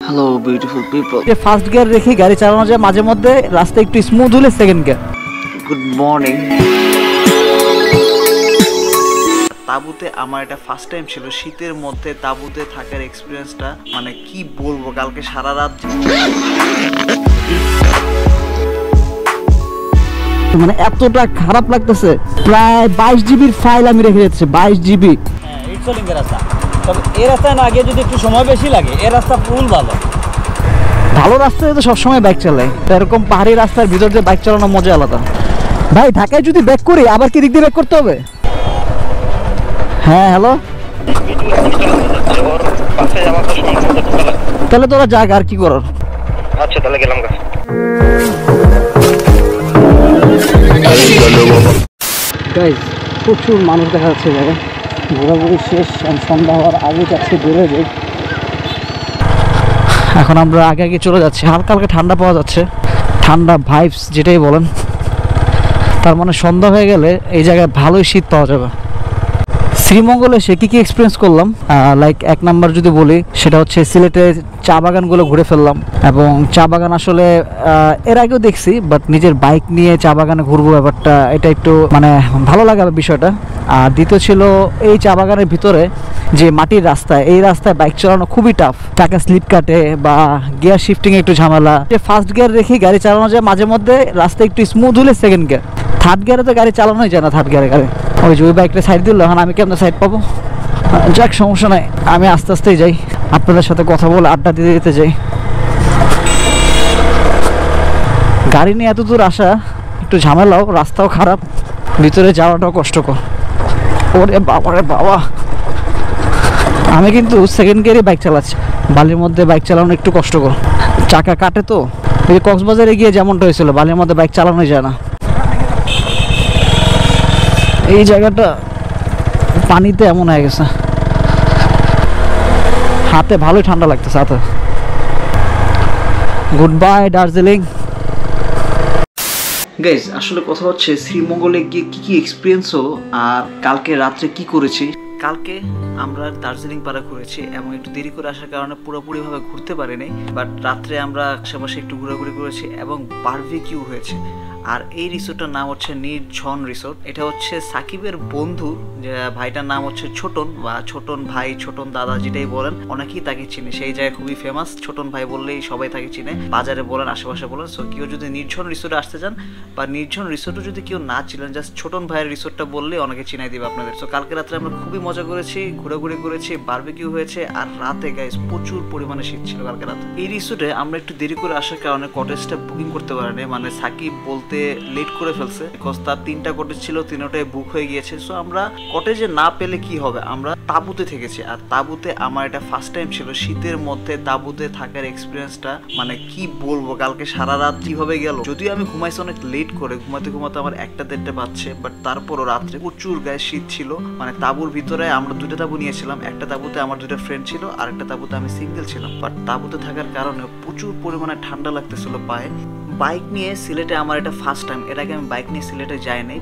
Hello beautiful people. First gear রেখে গাড়ি চালানো যায়, মাঝে মধ্যে রাস্তা একটু স্মুথ হলে সেকেন্ড গিয়ার। Good morning. তাঁবুতে আমার এটা ফার্স্ট টাইম ছিল, শীতের মধ্যে তাঁবুতে থাকার এক্সপিরিয়েন্সটা মানে কি বলবো। কালকে সারা রাত মানে এতটা খারাপ লাগতেছে, প্রায় 22 জিবির ফাইল আমি রেখে যাচ্ছি, 22 জিবি। রাস্তা, তবে এই রাস্তায় না গিয়ে যদি একটু সময় বেশি লাগে, এই রাস্তা ফুল ভালো। ভালো রাস্তায় তো সবসময় বাইক চালাই, এরকম পাহাড়ি রাস্তার ভিতর দিয়ে বাইক চালানোর মজা আলাদা। ভাই ঢাকায় যদি ব্যাক করি আবার কি দিক দিয়ে ব্যাক করতে হবে? হ্যাঁ হ্যালো, তাহলে তোরা যাক, আর কি করার। আচ্ছা তাহলে গেলাম। গাইজ প্রচুর মানুষ দেখা যাচ্ছে জায়গায়, ঘোরাঘুরি শেষ, সন্ধ্যা হওয়ার আগে যাচ্ছে দূরে যাই। এখন আমরা আগে আগে চলে যাচ্ছি, হালকা হালকা ঠান্ডা পাওয়া যাচ্ছে, ঠান্ডা ভাইবস যেটাই বলেন। তার মানে সন্ধ্যা হয়ে গেলে এই জায়গায় ভালোই শীত পাওয়া যাবে। শ্রীমঙ্গলে এসে কী কী এক্সপিরিয়েন্স করলাম, লাইক এক নাম্বার যদি বলি সেটা হচ্ছে সিলেটের চা বাগানগুলো ঘুরে ফেললাম। এবং চা বাগান আসলে এর আগেও দেখছি, বাট নিজের বাইক নিয়ে চা বাগানে ঘুরবো ব্যাপারটা এটা একটু মানে ভালো লাগা বিষয়টা। আর দ্বিতীয় ছিল এই চা বাগানের ভিতরে যে মাটির রাস্তা, এই রাস্তায় বাইক চালানো খুবই টাফ, টাকা স্লিপ কাটে বা গিয়ার শিফটিং একটু ঝামেলা। ফার্স্ট গিয়ার রেখে গাড়ি চালানো যায়, মাঝে মধ্যে রাস্তা একটু স্মুথ হলে সেকেন্ড গিয়ার, থার্ড গিয়ারে তো গাড়ি চালানোই যায় না। থার্ড গিয়ারে গাড়ি ওই যে ওই বাইকটা সাইড দিল, এখন আমি কেমন সাইড পাবো? যাক সমস্যা নাই, আমি আস্তে আস্তেই যাই, আপনাদের সাথে কথা বলে আড্ডা দিতে দিতে যাই। গাড়ি নিয়ে এত দূর আসা একটু ঝামেলাও, রাস্তাও খারাপ, ভিতরে যাওয়াটাও কষ্টকর। ওরে বাবা রে বাবা, আমি কিন্তু সেকেন্ড গিয়ারে বাইক চালাচ্ছি, বালির মধ্যে বাইক চালানো একটু কষ্টকর, চাকা কাটে তো। এই কক্সবাজারে গিয়ে যেমনটা হয়েছিল, বালির মধ্যে বাইক চালানোই যায় না। এই জায়গাটা পানিতে এমন হয়ে গেছে, হাতে ভালোই ঠান্ডা লাগতেছে হাতে। Good bye Darjeeling. গাইজ আসলে কথা হচ্ছে শ্রীমঙ্গলে গিয়ে কি কি এক্সপিরিয়েন্স হলো আর কালকে রাত্রে কি করেছি। কালকে আমরা দার্জিলিং পাড়া ঘুরেছি এবং একটু দেরি করে আসার কারণে পুরোপুরিভাবে ঘুরতে পারিনি, বাট রাত্রে আমরা আশেপাশে একটু ঘোরাঘুরি করেছি এবং বারবিকিউ হয়েছে। আর এই রিসোর্টটার নাম হচ্ছে নির্ঝন রিসোর্ট। এটা হচ্ছে সাকিবের বন্ধু, যে ভাইটার নাম হচ্ছে ছোটন বা ছোটন ভাই, ছোটন দাদা যেটাই বলেন, অনেকেই তাকে চিনে। সেই জায়গায় খুবই ফেমাস, ছোটন ভাই বললেই সবাই তাকে চিনে, বাজারে বলেন আশেপাশে বলেন। সো কেউ যদি নির্ঝন রিসোর্টে আসতে চান বা নির্ঝন রিসোর্টে যদি কেউ না ছিলেন, জাস্ট ছোটন ভাইয়ের রিসোর্টটা বললেই অনেকে চিনাই দিবে আপনাদের। সো কালকে রাত্রে আমরা খুবই মজা করেছি, ঘোরাঘুরি করেছি, বারবিকিউ হয়েছে। আর রাতে গাইস প্রচুর পরিমাণে শীত ছিল কালকে রাতে। এই রিসোর্টে আমরা একটু দেরি করে আসার কারণে কটেজটা বুকিং করতে পারিনি, মানে সাকিব বলতে লেট করে ফেলছে, বিকজ তার 3টা কটেজ ছিল, 3টাই বুক হয়ে গিয়েছে। সো আমরা কটেজে না পেলে কি হবে, আমরা তাঁবুতে থেকেছি। আর তাঁবুতে আমার এটা ফার্স্ট টাইম ছিল, শীতের মধ্যে তাঁবুতে থাকার এক্সপিরিয়েন্সটা মানে কি বলবো। কালকে সারা রাত কিভাবে গেল, যদিও আমি ঘুমাইছি অনেক লেট করে, ঘুমাতে ঘুমাতে আমার 1টা-1:30 বাজছে, বাট তারপরও রাত্রে প্রচুর গায়ে শীত ছিল। মানে তাঁবুর ভিতরে আমরা 2টা তাঁবু নিয়েছিলাম, একটা তাঁবুতে আমার 2টা ফ্রেন্ড ছিল, আর একটা তাঁবুতে আমি সিঙ্গেল ছিলাম। বাট তাঁবুতে থাকার কারণে প্রচুর পরিমাণে ঠান্ডা লাগতেছিল পায়ে। বাইক নিয়ে সিলেটে আমার এটা ফার্স্ট টাইম, এর আগে আমি বাইক নিয়ে সিলেটে যাইনি।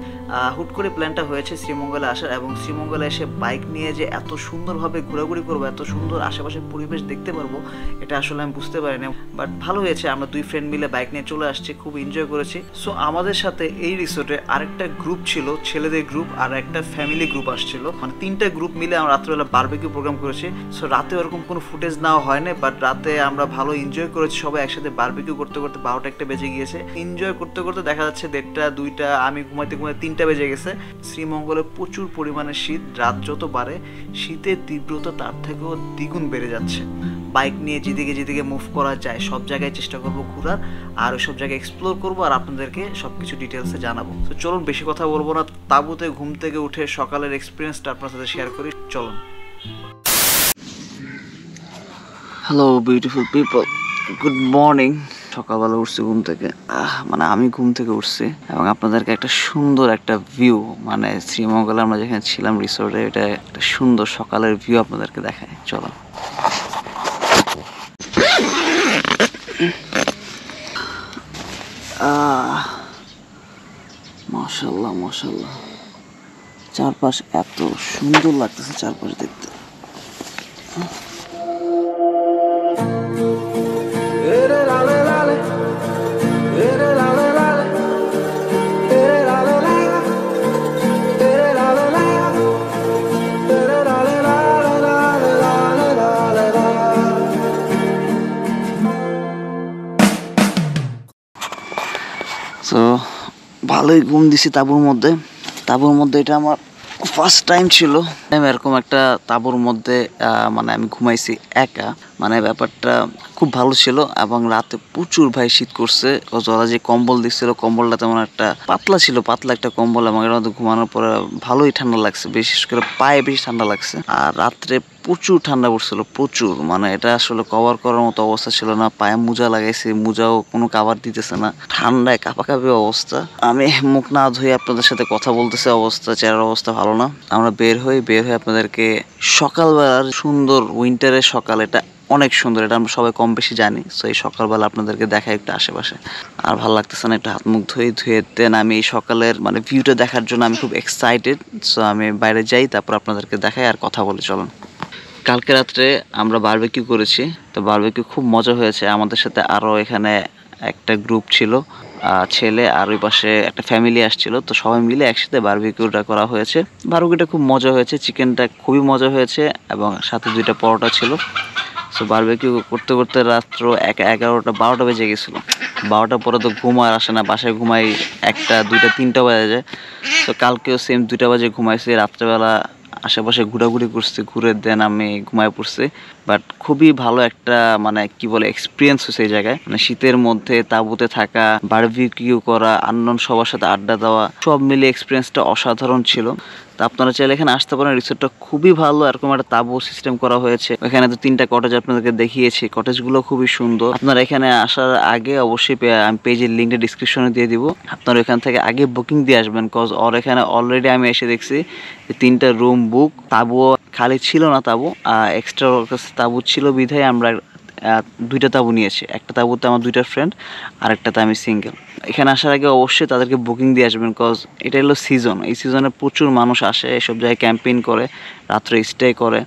হুট করে প্ল্যানটা হয়েছে শ্রীমঙ্গলে আসার, এবং শ্রীমঙ্গলে এসে বাইক নিয়ে যে এত সুন্দরভাবে ঘোরাঘুরি করবো, এত সুন্দর আশেপাশের পরিবেশ দেখতে পারবো, এটা আসলে আমি বুঝতে পারিনি। বাট ভালো হয়েছে, আমরা 2 ফ্রেন্ড মিলে বাইক নিয়ে চলে আসছি, খুব এনজয় করেছি। সো আমাদের সাথে এই রিসোর্টে আরেকটা গ্রুপ ছিল, ছেলেদের গ্রুপ, আর একটা ফ্যামিলি গ্রুপ আসছিল, মানে 3টা গ্রুপ মিলে আমরা রাত্রেবেলা বারবিকিউ প্রোগ্রাম করেছি। সো রাতে ওরকম কোনো ফুটেজ নেওয়া হয়নি, বাট রাতে আমরা ভালো এনজয় করেছি, সবাই একসাথে বারবিকিউ করতে করতে 12টা-1টা বেজে গিয়েছে। এনজয় করতে করতে দেখা যাচ্ছে 1:30-2টা, আমি ঘুমাইতে ঘুমাইতে 3টা বেজে গেছে। শ্রীমঙ্গলে প্রচুর পরিমাণে শীত, রাত যত বাড়ে শীতের তীব্রতা তার থেকেও দ্বিগুণ বেড়ে যাচ্ছে। বাইক নিয়ে যেদিকে যেদিকে মুভ করা যায় সব জায়গায় চেষ্টা করবো ঘোরার, আর ওই সব জায়গায় এক্সপ্লোর করবো, আর আপনাদেরকে সবকিছু ডিটেলসে জানাবো। তো চলুন বেশি কথা বলবো না, তাঁবুতে ঘুম থেকে উঠে সকালের এক্সপিরিয়েন্সটা আপনার সাথে শেয়ার করি, চলুন। Hello beautiful people, good morning. সকালবেলা উঠছি ঘুম থেকে, মানে আমি ঘুম থেকে উঠছি এবং আপনাদেরকে একটা সুন্দর একটা ভিউ, মানে শ্রীমঙ্গলে আমরা যেখানে ছিলাম রিসোর্টে, এটা একটা সুন্দর সকালের ভিউ আপনাদেরকে দেখায়, চলো। মাশাআল্লাহ মাশাআল্লাহ, চারপাশ এত সুন্দর লাগতেছে, চারপাশ দেখতে। তো ভালোই ঘুম দিছি তাঁবুর মধ্যে এটা আমার ফার্স্ট টাইম ছিল এরকম একটা তাঁবুর মধ্যে মানে আমি ঘুমাইছি একা, মানে ব্যাপারটা খুব ভালো ছিল। এবং রাতে প্রচুর ভাই শীত করছে, ওরা যে কম্বল দিচ্ছিল কম্বলটা তেমন একটা পাতলা ছিল, পাতলা একটা কম্বল, এবং এর মধ্যে ঘুমানোর পরে ভালোই ঠান্ডা লাগছে, বিশেষ করে পায়ে বেশি ঠান্ডা লাগছে। আর রাত্রে প্রচুর ঠান্ডা পড়ছিল, প্রচুর, মানে এটা আসলে কভার করার মতো অবস্থা ছিল না। পায়ে মোজা লাগাইছি, মোজাও কোনো কাভার দিতেছে না, ঠান্ডায় কাঁপাকাঁপি অবস্থা। আমি মুখ না ধুয়ে আপনাদের সাথে কথা বলতেছি, চেহারার অবস্থা ভালো না। আমরা বের হয়ে আপনাদেরকে সকালবেলার সুন্দর উইন্টারের সকাল, এটা অনেক সুন্দর, এটা আমরা সবাই কম বেশি জানি। সো এই সকালবেলা আপনাদেরকে দেখাই একটু আশেপাশে, আর ভালো লাগতেছে না, একটু হাত মুখ ধুয়ে দেন আমি এই সকালের মানে ভিউটা দেখার জন্য আমি খুব এক্সাইটেড। সো আমি বাইরে যাই, তারপর আপনাদেরকে দেখাই আর কথা বলি, চলুন। কালকে রাত্রে আমরা বারবিকিউ করেছি, তো বারবিকিউ খুব মজা হয়েছে। আমাদের সাথে আরও এখানে একটা গ্রুপ ছিল, ছেলে, আর ওই পাশে একটা ফ্যামিলি আসছিল, তো সবাই মিলে একসাথে বারবিকিউটা করা হয়েছে। বারবিকিউটা খুব মজা হয়েছে, চিকেনটা খুবই মজা হয়েছে, এবং সাথে 2টা পরোটা ছিল। সো বারবিকিউ করতে করতে রাত্র 11টা 12টা বেজে গেছিলো। 12টার পরে তো ঘুম আর আসে না, বাসায় ঘুমাই 1টা 2টা 3টা বাজে যায়। তো কালকেও সেম 2টা বাজে ঘুমাইছি। রাত্রেবেলা আশেপাশে ঘোরাঘুরি করছি, ঘুরে দেন আমি ঘুমায় পড়ছি। বাট খুবই ভালো একটা মানে কি বলে এক্সপিরিয়েন্স হয়েছে এই জায়গায়, মানে শীতের মধ্যে তাঁবুতে থাকা, বারবিকিউ করা, আননোন সবার সাথে আড্ডা দেওয়া, সব মিলে এক্সপিরিয়েন্সটা অসাধারণ ছিল। তো আপনারা চাইলে এখানে আসতে পারেন, রিসোর্টটা খুবই ভালো, এরকম একটা তাঁবু সিস্টেম করা হয়েছে। এখানে তো 3টা কটেজ আপনাদেরকে দেখিয়েছি, কটেজগুলো খুবই সুন্দর। আপনারা এখানে আসার আগে অবশ্যই আমি পেজের লিঙ্কটা ডিসক্রিপশনে দিয়ে দিব, আপনারা এখান থেকে আগে বুকিং দিয়ে আসবেন, কজ এখানে অলরেডি আমি এসে দেখছি 3টা রুম বুক, তাঁবুও খালি ছিল না, তাঁবু এক্সট্রা তাঁবু ছিল বিধায় আমরা 2টা তাঁবু নিয়েছি। একটা তাঁবুতে আমার 2টা ফ্রেন্ড, আর একটাতে আমি সিঙ্গেল। এখানে আসার আগে অবশ্যই তাদেরকে বুকিং দিয়ে আসবেন, কজ এটা হলো সিজন, এই সিজনে প্রচুর মানুষ আসে, এসব জায়গায় ক্যাম্পেইন করে, রাত্রে স্টে করে,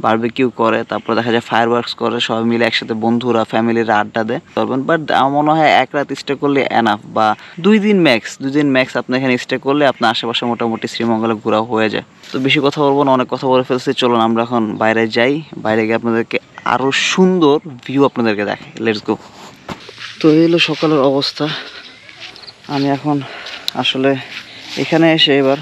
বারবিকিউ করে, তারপর দেখা যায় ফায়ার ওয়ার্কস করে, সবাই মিলে একসাথে বন্ধুরা ফ্যামিলিরা আড্ডা দেয় করবেন। বাট আমার মনে হয় 1 রাত স্টে করলে এনাফ, বা 2 দিন ম্যাক্স আপনি এখানে স্টে করলে আপনার আশেপাশে মোটামুটি শ্রীমঙ্গলে ঘোরা হয়ে যায়। তো বেশি কথা বলবো না, অনেক কথা বলে ফেলছি, চলুন আমরা এখন বাইরে যাই, বাইরে গিয়ে আপনাদেরকে আরও সুন্দর ভিউ আপনাদেরকে দেখাই, লেটস গো। তো এই হলো সকালের অবস্থা। আমি এখন আসলে এখানে এসে এবার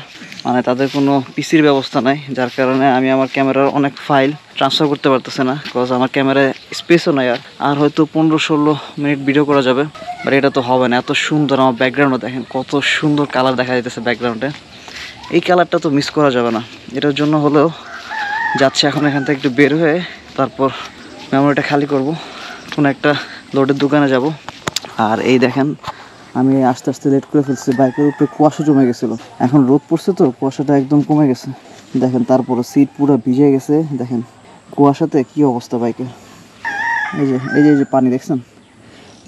মানে তাদের কোনো পিসির ব্যবস্থা নাই, যার কারণে আমি আমার ক্যামেরার অনেক ফাইল ট্রান্সফার করতে পারতেছি না, বিকজ আমার ক্যামেরায় স্পেসও নাই। আর হয়তো 15-16 মিনিট ভিডিও করা যাবে, বাট এটা তো হবে না। এত সুন্দর আমার ব্যাকগ্রাউন্ডে দেখেন, কত সুন্দর কালার দেখা যাইতেছে ব্যাকগ্রাউন্ডে, এই কালারটা তো মিস করা যাবে না। এটার জন্য হলেও যাচ্ছে এখন এখান থেকে একটু বের হয়ে, তারপর মেমোরিটা খালি করব, কোনো একটা লোডের দোকানে যাব। আর এই দেখেন আমি আস্তে আস্তে লেট করে ফেলছি, বাইকের উপরে কুয়াশা জমে গেছিলো, এখন রোদ পড়ছে তো কুয়াশাটা একদম কমে গেছে। দেখেন তারপরে সিট পুরো ভিজে গেছে, দেখেন কুয়াশাতে কি অবস্থা বাইকে। এই যে পানি দেখছেন,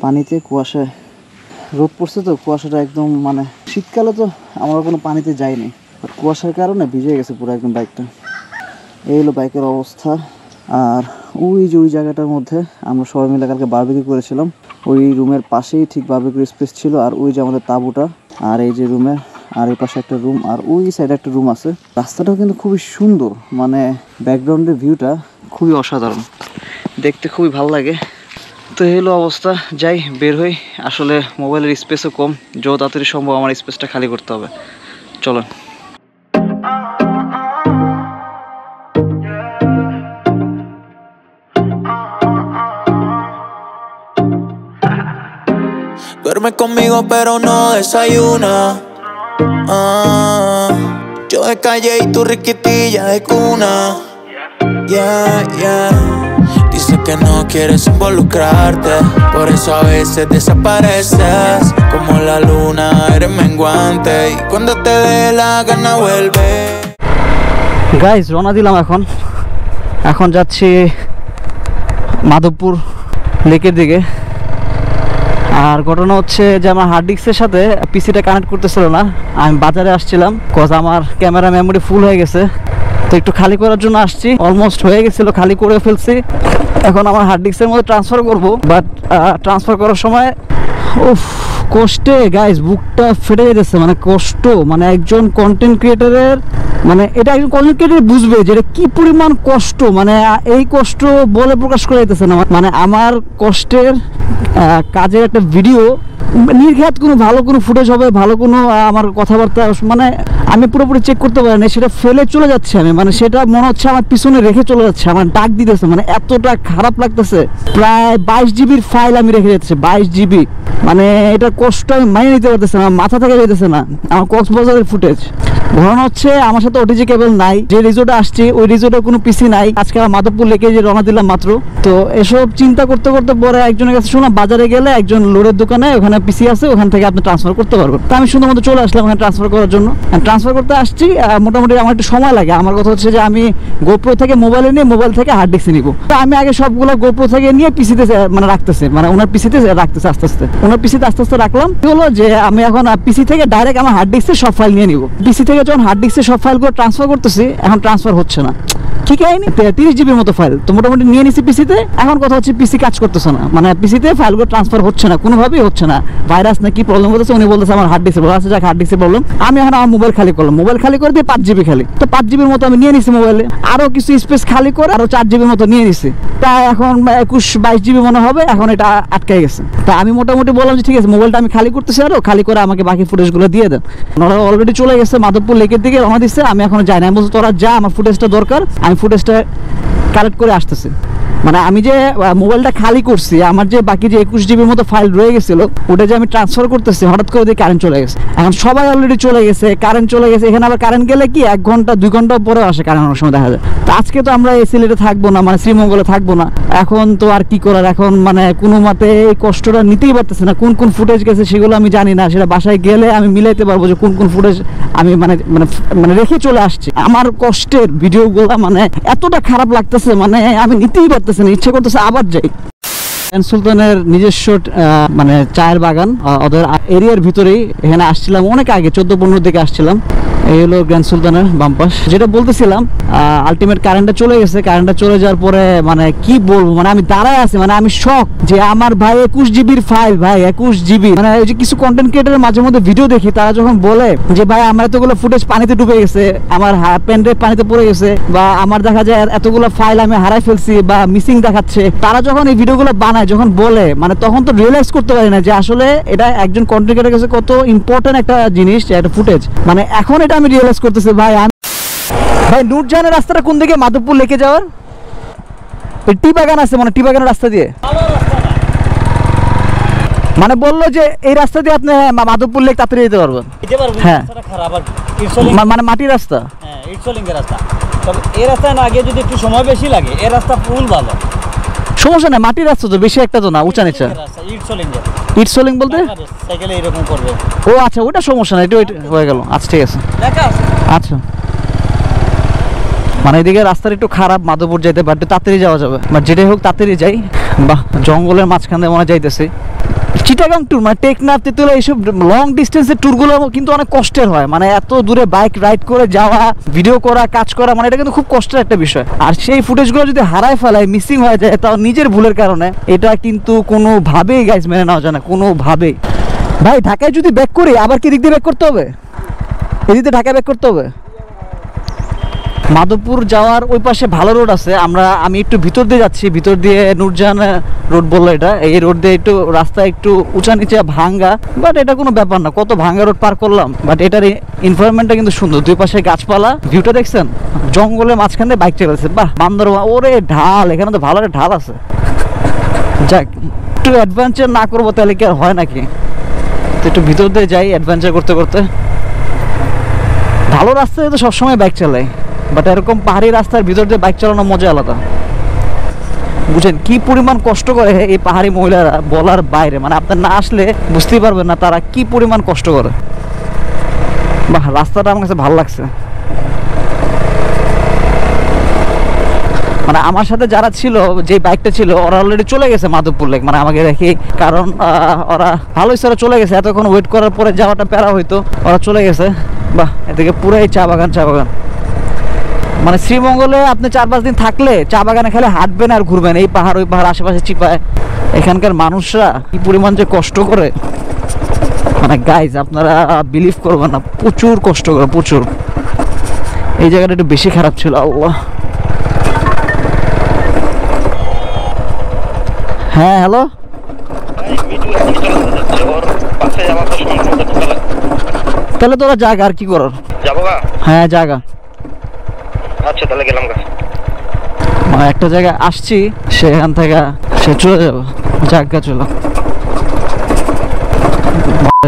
পানিতে কুয়াশায়, রোদ পড়ছে তো কুয়াশাটা একদম, মানে শীতকালে তো আমরা কোনো পানিতে যাইনি, কুয়াশার কারণে ভিজে গেছে পুরো একদম বাইকটা। এই হলো বাইকের অবস্থা। আর ওই জায়গাটার মধ্যে আমরা সবাই মিলে কালকে বারবিকিউ করেছিলাম, ওই রুমের পাশেই ঠিক বারবিকিউ স্পেস ছিল, আর ওই যে আমাদের তাঁবুটা, আর এই যে রুমের, আর এই পাশে একটা রুম, আর ওই সাইডে একটা রুম আছে। রাস্তাটাও কিন্তু খুবই সুন্দর, মানে ব্যাকগ্রাউন্ডের ভিউটা খুবই অসাধারণ, দেখতে খুবই ভালো লাগে। তো এই হলো অবস্থা, যাই বের হই, আসলে মোবাইলের স্পেসও কম, যত তাড়াতাড়ি সম্ভব আমার স্পেসটা খালি করতে হবে, চলো। Duerme conmigo pero no desayuna. Yo de calle y tu riquitilla de cuna. Yeah. Dice que no quieres involucrarte, por eso a veces desapareces. Como la luna eres menguante y cuando te dé la gana vuelve. Guys রওনা দিলাম, এখন যাচ্ছি মাধবপুর লেকের দিকে। আর ঘটনা হচ্ছে যে আমার হার্ড ডিস্কের সাথে পিসিটা কানেক্ট করতেছিল না, আমি বাজারে আসছিলাম, কজ আমার ক্যামেরা মেমোরি ফুল হয়ে গেছে, তো একটু খালি করার জন্য আসছি, অলমোস্ট হয়ে গেছিলো, খালি করে ফেলছি। এখন আমার হার্ড ডিস্কের মধ্যে ট্রান্সফার করব, বাট ট্রান্সফার করার সময় কষ্টে গাইস বুকটা ফেটে যেতেছে, মানে কষ্ট, মানে একজন কন্টেন্ট ক্রিয়েটরের, মানে এটা একজন কন্টেন্ট ক্রিয়েটর বুঝবে যে এটা কি পরিমাণ কষ্ট, মানে এই কষ্ট বলে প্রকাশ করে যেতেছে না। মানে আমার কষ্টের কাজের একটা ভিডিও নির্ঘাত কোনো ভালো কোনো ফুটেজ হবে, ভালো কোনো আমার কথাবার্তা, মানে আমি পুরোপুরি চেক করতে পারি না, সেটা ফেলে চলে যাচ্ছে আমি, মানে সেটা মনে হচ্ছে আমার পিছনে রেখে চলে যাচ্ছে, আমার ডাক দিতেছে, মানে এতটা খারাপ লাগতেছে। প্রায় 22 জিবির ফাইল আমি রেখে যাচ্ছি, 22 জিবি, মানে এটা কষ্ট আমি মানিয়ে নিতে পারতেছে না, মাথা থেকে যেতেছে না। আমার কক্সবাজারের ফুটেজ ঘোরানো হচ্ছে, আমার সাথে ওটিজি কেবল নাই, যে রিজোর্টে আসছি ওই রিজোর্টে কোনো পিসি নাই, আজকে আমার মাধবপুর লেকে যে রওনা দিলাম মাত্র। তো এসব চিন্তা করতে করতে পরে একজনের কাছে শোনা বাজারে গেলে একজন লোডের দোকানে ওখানে পিসি আছে, ওখান থেকে আপনি ট্রান্সফার করতে পারবেন। তো আমি সুন্দর মতো চলে আসলাম ওখানে ট্রান্সফার করার জন্য। ট্রান্সফার করতে আসছি, মোটামুটি আমার একটু সময় লাগে। আমার কথা হচ্ছে যে আমি গোপ্রো থেকে মোবাইলে নিয়ে মোবাইল থেকে হার্ড ডিস্কে নিব। তো আমি আগে সবগুলো গোপ্রো থেকে নিয়ে পিসিতে মানে রাখতেছি, মানে ওনার পিসিতে রাখতেছে আস্তে আস্তে, ওনার পিসিতে আস্তে আস্তে রাখলাম। কি হলো যে আমি এখন পিসি থেকে ডাইরেক্ট আমার হার্ড ডিস্কে সব ফাইল নিয়ে নিব। পিসি থেকে যখন হার্ড ডিস্কে সব ফাইলগুলো ট্রান্সফার করতেছি, এখন ট্রান্সফার হচ্ছে না। ঠিক আছে, 30 জিবির মতো ফাইল তো মোটামুটি নিয়ে নিছি পিসিতে। এখন কথা হচ্ছে পিসি কাজ করতেছে না, মানে পিসিতে ফাইলগুলো ট্রান্সফার হচ্ছে না, কোনোভাবেই হচ্ছে না। ভাইরাস না কি প্রবলেম হচ্ছে, উনি বলতেছে আমার হার্ড ডিস্কে প্রবলেম আছে, যাক হার্ড ডিস্কে প্রবলেম। আমি এখন আমার মোবাইল খালি করলাম, মোবাইল খালি করে দিয়ে 5 জিবি খালি, তো 5 জিবির মতো আমি নিয়ে নিছি মোবাইলে। আরো কিছু স্পেস খালি করে আরো 4 জিবির মতো নিয়ে নিছি, তা এখন 21-22 জিবি মনে হবে, এখন এটা আটকে গেছে। তা আমি মোটামুটি বললাম যে ঠিক আছে, মোবাইলটা আমি খালি করতেছি, আরো খালি করে আমাকে বাকি ফুটেজগুলো দিয়ে দেন। ওরা অলরেডি চলে গেছে মাধবপুর লেকের দিকে রওনা দিচ্ছে, আমি এখন যাই না। আমি বলছি তোরা যা, আমার ফুটেজটা দরকার, আমি ফুটেজটা কালেক্ট করে আসতেছি। মানে আমি যে মোবাইলটা খালি করছি, আমার যে বাকি যে 21 জিবির মতো ফাইল রয়ে গেছিল, ওটা যে আমি ট্রান্সফার করতেছি, হঠাৎ করে দিয়ে কারেন্ট চলে গেছে। এখন সবাই অলরেডি চলে গেছে, কারেন্ট চলে গেছে। এখানে আবার কারেন্ট গেলে কি 1 ঘন্টা 2 ঘন্টা পরেও আসে কারেন্ট, অনেক সময় দেখা যায়। তো আজকে তো আমরা এই সিলেটে থাকবো না, মানে শ্রীমঙ্গলে থাকবো না। এখন তো আর কি করার, এখন মানে কোনো মতে এই কষ্টটা নিতেই পারতেছে না। কোন কোন ফুটেজ গেছে সেগুলো আমি জানি না, সেটা বাসায় গেলে আমি মিলাইতে পারবো যে কোন কোন ফুটেজ আমি মানে মানে মানে রেখে চলে আসছি। আমার কষ্টের ভিডিওগুলো মানে এতটা খারাপ লাগতেছে, মানে আমি নিতেই পারতেছি না, ইচ্ছে করতেছে আবার যাই। গ্র্যান্ড সুলতানের নিজস্ব মানে চায়ের বাগান, ওদের এরিয়ার ভিতরেই এখানে আসছিলাম অনেক আগে, 14-15 দিকে আসছিলাম। এই হলো গ্র্যান্ড সুলতানের বাম পাশ। যেটা বলতেছিলাম, আলটিমেট কারেন্টটা চলে গেছে। কারেন্টটা চলে যাওয়ার পরে মানে কি বলবো, মানে আমি দাঁড়ায় আছি, মানে আমি শক যে আমার ভাই 21 জিবির ফাইল, ভাই 21 জিবি। মানে এই যে কিছু কন্টেন্ট ক্রিয়েটরের মাঝে মধ্যে ভিডিও দেখি, তারা যখন বলে যে ভাই আমার এতগুলো ফুটেজ পানিতে ডুবে গেছে, আমার পেন ড্রাইভ পানিতে পড়ে গেছে, বা আমার দেখা যায় এতগুলো ফাইল আমি হারাই ফেলছি বা মিসিং দেখাচ্ছে, তারা যখন এই ভিডিওগুলো বানায়, যখন বলে, মানে তখন তো রিয়েলাইজ করতে পারি না যে আসলে এটা একজন কন্টেন্ট ক্রিয়েটরের কাছে কত ইম্পর্টেন্ট একটা জিনিস, একটা ফুটেজ। মানে এখন এটা আমি রিয়েলাইজ করতেছি। ভাই ভাই নূরজাহানের রাস্তাটা কোন দিকে, মাধবপুর লেকে যাওয়ার? ওই টি বাগান আছে, মানে টি বাগানের রাস্তা দিয়ে, মানে বললো যে এই রাস্তা দিয়ে আপনি মাধবপুর লেক তাড়াতাড়ি যেতে পারবেন। হ্যাঁ, মানে মাটির রাস্তা, হ্যাঁ ইটসলিংয়ের রাস্তা। তবে এই রাস্তায় না গিয়ে যদি একটু সময় বেশি লাগে, এই রাস্তা ফুল ভালো, সমস্যা নেই। মাটির রাস্তা তো, বেশি একটা তো না, উঁচা নিচা। ইটসলিংয়ের, ইটসলিং বলতে সাইকেলে এরকম করবে। ও আচ্ছা, ওটা সমস্যা না, এটা হয়ে গেল। আচ্ছা ঠিক আছে, আচ্ছা। মানে এদিকে রাস্তাটা একটু খারাপ, মাধবপুর যাইতে পারতে তাড়াতাড়ি যাওয়া যাবে, মানে যেটাই হোক তাড়াতাড়ি যাই। বাহ, জঙ্গলের মাঝখান দিয়ে মনে যাইতেছি। চিটাগাং ট্যুর মানে টেকনাফ, তেতুলা, এইসব লং ডিস্টেন্সের ট্যুরগুলো কিন্তু অনেক কষ্টের হয়। মানে এত দূরে বাইক রাইড করে যাওয়া, ভিডিও করা, কাজ করা, মানে এটা কিন্তু খুব কষ্টের একটা বিষয়। আর সেই ফুটেজগুলো যদি হারায় ফেলায়, মিসিং হয়ে যায়, তাও নিজের ভুলের কারণে, এটা কিন্তু কোনোভাবেই গাইজ মেনে নেওয়া যায় না, কোনোভাবেই। ভাই ঢাকায় যদি ব্যাক করি, আবার কি দিক দিয়ে ব্যাক করতে হবে? এদিকে ঢাকায় ব্যাক করতে হবে। মাধবপুর যাওয়ার ওই পাশে ভালো রোড আছে, আমি একটু ভিতর দিয়ে যাচ্ছি, ভিতর দিয়ে নূরজাহান রোড বললো এটা। এই রোড দিয়ে একটু রাস্তা একটু উঁচা নিচে ভাঙ্গা, বাট এটা কোনো ব্যাপার না, কত ভাঙ্গা রোড পার করলাম। বাট এটার এনভায়রনমেন্টটা কিন্তু সুন্দর, দুই পাশে গাছপালা, ভিউটা দেখছেন, জঙ্গলের মাঝখানে বাইক চালাচ্ছে। বাহ, বান্দরবান, ওরে ঢাল, এখানে তো ভালো একটা ঢাল আছে। যাক, একটু অ্যাডভেঞ্চার না করবো তাহলে কি আর হয় নাকি? তো একটু ভিতর দিয়ে যাই অ্যাডভেঞ্চার করতে করতে। ভালো রাস্তায় তো সবসময় বাইক চালাই, বাট এরকম পাহাড়ি রাস্তার ভিতর দিয়ে বাইক চালানোর মজা আলাদা। বুঝেন কি পরিমাণ কষ্ট করে এই পাহাড়ি মহিলারা, বলার বাইরে। মানে আপনার না আসলে বুঝতেই পারবেন না তারা কি পরিমাণ কষ্ট করে। বাহ, রাস্তাটা আমার কাছে ভালো লাগছে। মানে আমার সাথে যারা ছিল, যে বাইকটা ছিল, ওরা অলরেডি চলে গেছে মাধবপুর লেক, মানে আমাকে দেখি, কারণ ওরা ভালোই সারা চলে গেছে। এতক্ষণ ওয়েট করার পরে যাওয়াটা প্যারা হইতো, ওরা চলে গেছে। বাহ, এদিকে পুরাই চা বাগান, চা বাগান। মানে শ্রীমঙ্গলে আপনি 4-5 দিন থাকলে চা বাগানে খালি হাঁটবেন আর ঘুরবেন, এই পাহাড় ওই পাহাড়, আশেপাশে চিপায়। এখানকার মানুষরা কি পরিমাণ যে কষ্ট করে, মানে গাইজ আপনারা বিলিভ করবেন না, প্রচুর কষ্ট করে, প্রচুর। এই জায়গাটা একটু বেশি খারাপ ছিল। আল্লাহ। হ্যাঁ হ্যালো, তাহলে তোরা জায়গা আর কি করার, যাবো গা। হ্যাঁ জায়গা। আচ্ছা তাহলে গেলাম গা। মানে একটা জায়গায় আসছি, সেখান থেকে সে চলে যাবো, জায়গা চলো।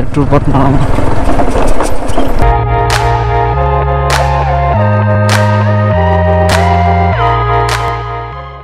একটু পথ মারাম।